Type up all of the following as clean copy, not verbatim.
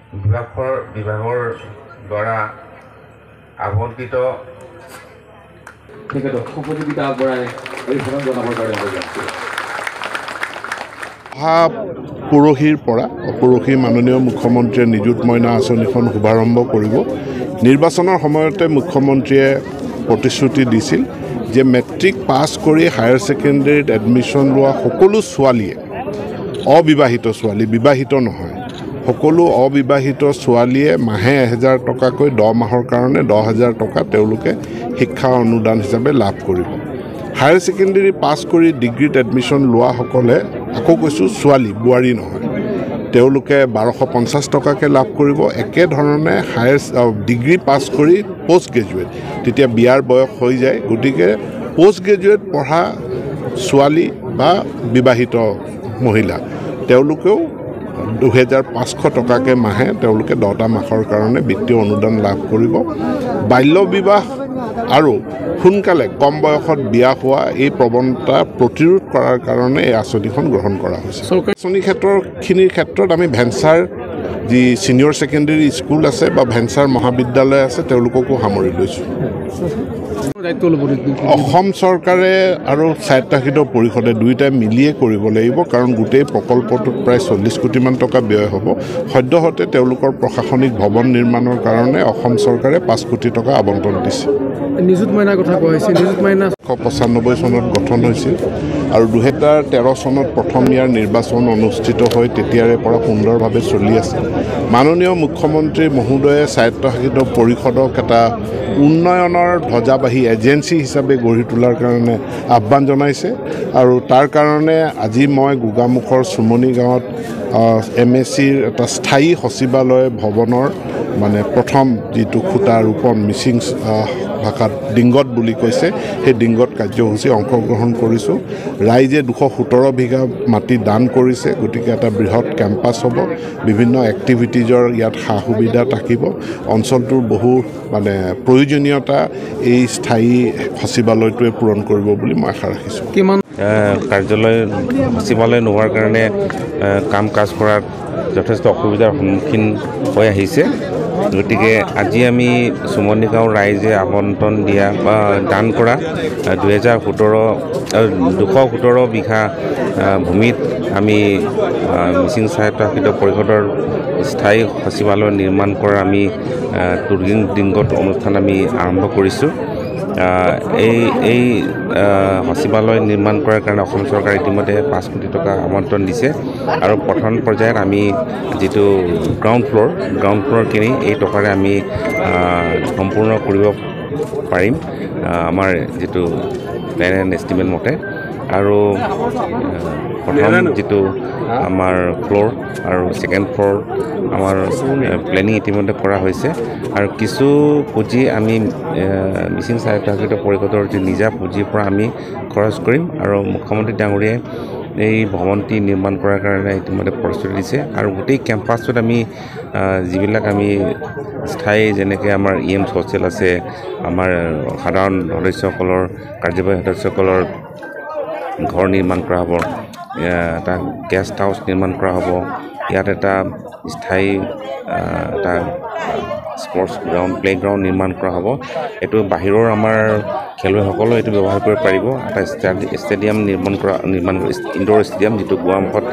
বিভাগৰ দ্বাৰা আবণ্টিত সহযোগিতা আগবঢ়াই এইখনক জনাবৰ কাৰণে অহা পৰহিৰ পৰা মাননীয় মুখ্যমন্ত্ৰীয়ে নিযুত মইনা আঁচনিখন শুভাৰম্ভ কৰিব। নিৰ্বাচনৰ সময়তে মুখ্যমন্ত্ৰীয়ে প্ৰতিশ্ৰুতি দিছিল যে মেট্ৰিক পাছ কৰি হায়াৰ ছেকেণ্ডেৰীত এডমিশ্যন লোৱা সকলো ছোৱালীয়ে, অবিবাহিত ছোৱালী, বিবাহিত নহয়, সকলো অবিবাহিত ছোৱালীয়ে মাহে 1000 টকাকৈ 10 মাহৰ কাৰণে 10,000 টকা তেওঁলোকে শিক্ষা অনুদান হিচাপে লাভ কৰিব। হায়াৰ ছেকেণ্ডেৰী পাছ কৰি ডিগ্ৰীত এডমিশ্যন লোৱাসকলে, আকৌ কৈছোঁ ছোৱালী, বোৱাৰী নহয়, তেওঁলোকে 1250 টকাকৈ লাভ কৰিব। একেধৰণে ডিগ্ৰী পাছ কৰি পষ্ট গ্ৰেজুৱেট, তেতিয়া বিয়াৰ বয়স হৈ যায়, গতিকে পষ্ট গ্ৰেজুৱেট পঢ়া ছোৱালী বা বিবাহিত মহিলা তেওঁলোকেও 2500 টকাকৈ মাহে তেওঁলোকে 10টা মাহৰ কাৰণে বিত্তীয় অনুদান লাভ কৰিব। বাল্য বিবাহ আৰু সোনকালে কম বয়সত বিয়া হোৱা এই প্ৰৱণতা প্ৰতিৰোধ কৰাৰ কাৰণে এই আঁচনিখন গ্ৰহণ কৰা হৈছে। আঁচনি ক্ষেত্ৰখিনিৰ ক্ষেত্ৰত আমি ভেঞ্চাৰ যি ছিনিয়ৰ ছেকেণ্ডেৰী স্কুল আছে বা ভেঞ্চাৰ মহাবিদ্যালয় আছে তেওঁলোককো সামৰি লৈছোঁ। অসম চৰকাৰে আৰু স্বায়ত্তশাসিত পৰিষদে দুয়োটাই মিলিয়ে কৰিব লাগিব, কাৰণ গোটেই প্ৰকল্পটোত প্ৰায় 40 কোটিমান টকা ব্যয় হ'ব। সদ্যহতে তেওঁলোকৰ প্ৰশাসনিক ভৱন নিৰ্মাণৰ কাৰণে অসম চৰকাৰে 5 কোটি টকা আবণ্টন দিছে। নিযুত মইনাৰ কথা কোৱা হৈছে। নিযুত মইনা 1995 চনত গঠন হৈছিল আৰু 2013 চনত প্ৰথম ইয়াৰ নিৰ্বাচন অনুষ্ঠিত হৈ তেতিয়াৰে পৰা সুন্দৰভাৱে চলি আছে। মাননীয় মুখ্যমন্ত্ৰী মহোদয়ে স্বায়ত্তশাসিত পৰিষদক এটা উন্নয়নৰ ধ্বজাবাহী এজেঞ্চি হিচাপে গঢ়ি তোলাৰ কাৰণে আহ্বান জনাইছে আৰু তাৰ কাৰণে আজি মই গোগামুখৰ চুমনি গাঁৱত MSCৰ এটা স্থায়ী সচিবালয় ভৱনৰ প্ৰথম যিটো খুঁটা ৰোপণ, মিচিং ভাষাত ডিংগত বুলি কৈছে, সেই ডিংগত কাৰ্যসূচী অংশগ্ৰহণ কৰিছোঁ। ৰাইজে 217 বিঘা মাটি দান কৰিছে, গতিকে এটা বৃহৎ কেম্পাছ হ'ব, বিভিন্ন এক্টিভিটিজৰ ইয়াত সা সুবিধা থাকিব। অঞ্চলটোৰ বহু প্ৰয়োজনীয়তা এই স্থায়ী সচিবালয়টোৱে পূৰণ কৰিব বুলি মই আশা ৰাখিছোঁ। কাৰ্যালয় সচিবালয় নোহোৱাৰ কাৰণে কাম কাজ কৰাত যথেষ্ট অসুবিধাৰ সন্মুখীন হৈ আহিছে। গতিকে আজি আমি চুমনি গাঁৱৰ ৰাইজে আবণ্টন দিয়া বা দান কৰা 217 বিঘা ভূমিত আমি মিচিং স্বায়ত্তশাসিত পৰিষদৰ স্থায়ী সচিবালয় নিৰ্মাণ কৰাৰ আমি টুৰিং ডিংগত অনুষ্ঠান আমি আৰম্ভ কৰিছোঁ। এই সচিবালয় নিৰ্মাণ কৰাৰ কাৰণে অসম চৰকাৰে ইতিমধ্যে 5 কোটি টকা আবণ্টন দিছে আৰু প্ৰথম পৰ্যায়ত আমি যিটো গ্ৰাউণ্ড ফ্ল'ৰখিনি এই টকাৰে আমি সম্পূৰ্ণ কৰিব পাৰিম আমাৰ যিটো প্লেন এণ্ড এষ্টিমেট মতে। আৰু প্ৰথম যিটো আমাৰ ফ্ল'ৰ আৰু ছেকেণ্ড ফ্ল'ৰ আমাৰ প্লেনিং ইতিমধ্যে কৰা হৈছে আৰু কিছু পুঁজি আমি মিচিং স্বায়ত্তশাসিত পৰিষদৰ যি নিজা পুঁজিৰ পৰা আমি খৰচ কৰিম আৰু মুখ্যমন্ত্ৰী ডাঙৰীয়াই এই ভৱনটি নিৰ্মাণ কৰাৰ কাৰণে ইতিমধ্যে প্ৰস্তুতি দিছে। আৰু গোটেই কেম্পাছটোত আমি যিবিলাক আমি স্থায়ী, যেনেকৈ আমাৰ EMS হোষ্টেল আছে, আমাৰ সাধাৰণ সদস্যসকলৰ, কাৰ্যবাহী সদস্যসকলৰ ঘৰ নিৰ্মাণ কৰা হ'ব, এটা গেষ্ট হাউচ নিৰ্মাণ কৰা হ'ব, ইয়াত এটা স্থায়ী এটা স্পৰ্টছ গ্ৰাউণ্ড, প্লেগ্ৰাউণ্ড নিৰ্মাণ কৰা হ'ব। এইটো বাহিৰৰ আমাৰ খেলুৱৈসকলেও এইটো ব্যৱহাৰ কৰিব পাৰিব। এটা ষ্টেডিয়াম নিৰ্মাণ ইনডোৰ ষ্টেডিয়াম, যিটো গোৱামুখত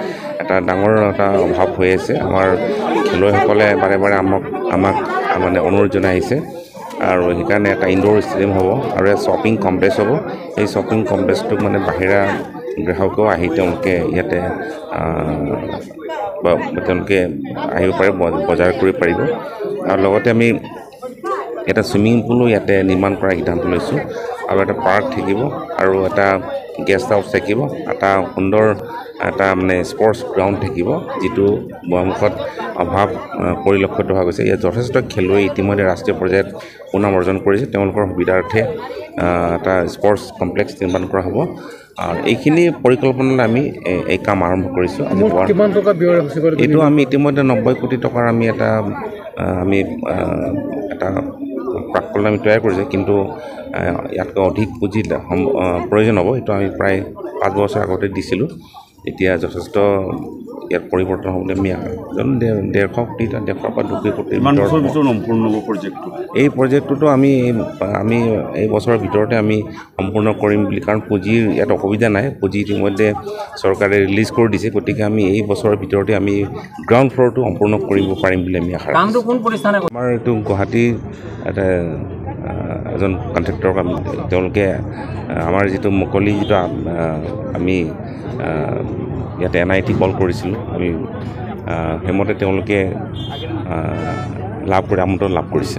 এটা ডাঙৰ এটা অভাৱ হৈ আছে। আমাৰ খেলুৱৈসকলে বাৰে বাৰে আমাক অনুৰোধ জনাই আহিছে আৰু সেইকাৰণে এটা ইনডোৰ ষ্টেডিয়াম হ'ব আৰু এটা শ্বপিং কমপ্লেক্স হ'ব। এই শ্বপিং কমপ্লেক্সটোক বাহিৰা গ্ৰাহকেও আহি তেওঁলোকে ইয়াতে তেওঁলোকে আহিব পাৰে, বজাৰ কৰিব পাৰিব। আৰু লগতে আমি এটা ছুইমিং পুলো ইয়াতে নিৰ্মাণ কৰাৰ সিদ্ধান্ত লৈছোঁ আৰু এটা পাৰ্ক থাকিব আৰু এটা গেষ্ট হাউচ থাকিব, এটা সুন্দৰ এটা স্পৰ্টছ গ্ৰাউণ্ড থাকিব, যিটো গোৱামুখত অভাৱ পৰিলক্ষিত হোৱা গৈছে। ইয়াত যথেষ্ট খেলুৱৈ ইতিমধ্যে ৰাষ্ট্ৰীয় পৰ্যায়ত সুনাম অৰ্জন কৰিছে, তেওঁলোকৰ সুবিধাৰ্থে এটা স্পৰ্টছ কমপ্লেক্স নিৰ্মাণ কৰা হ'ব। আৰু এইখিনি পৰিকল্পনালৈ আমি এই কাম আৰম্ভ কৰিছোঁ। এইটো আমি ইতিমধ্যে 90 কোটি টকাৰ আমি এটা প্ৰাক্কলন আমি তৈয়াৰ কৰিছোঁ, কিন্তু ইয়াতকৈ অধিক পুঁজি প্ৰয়োজন হ'ব। এইটো আমি প্ৰায় 5 বছৰ আগতে দিছিলোঁ। এতিয়া যথেষ্ট ইয়াত পৰিৱৰ্তন হ'বলৈ আমি 150 কোটি 150 পৰা 200 কোটিৰ এই প্ৰজেক্টটোতো আমি এই বছৰৰ ভিতৰতে আমি সম্পূৰ্ণ কৰিম বুলি, কাৰণ পুঁজিৰ ইয়াত অসুবিধা নাই, পুঁজি ইতিমধ্যে চৰকাৰে ৰিলিজ কৰি দিছে, গতিকে আমি এই বছৰৰ ভিতৰতে আমি গ্ৰাউণ্ড ফ্ল'ৰটো সম্পূৰ্ণ কৰিব পাৰিম বুলি আমি আশা ৰাখিছোঁ। আমাৰ এইটো গুৱাহাটী এটা এজন কণ্ট্ৰেক্টৰ কাম, তেওঁলোকে আমাৰ যিটো মুকলি যিটো আমি ইয়াতে NIT কল কৰিছিলোঁ, আমি সেইমতে তেওঁলোকে আমন্ত্ৰণ লাভ কৰিছে।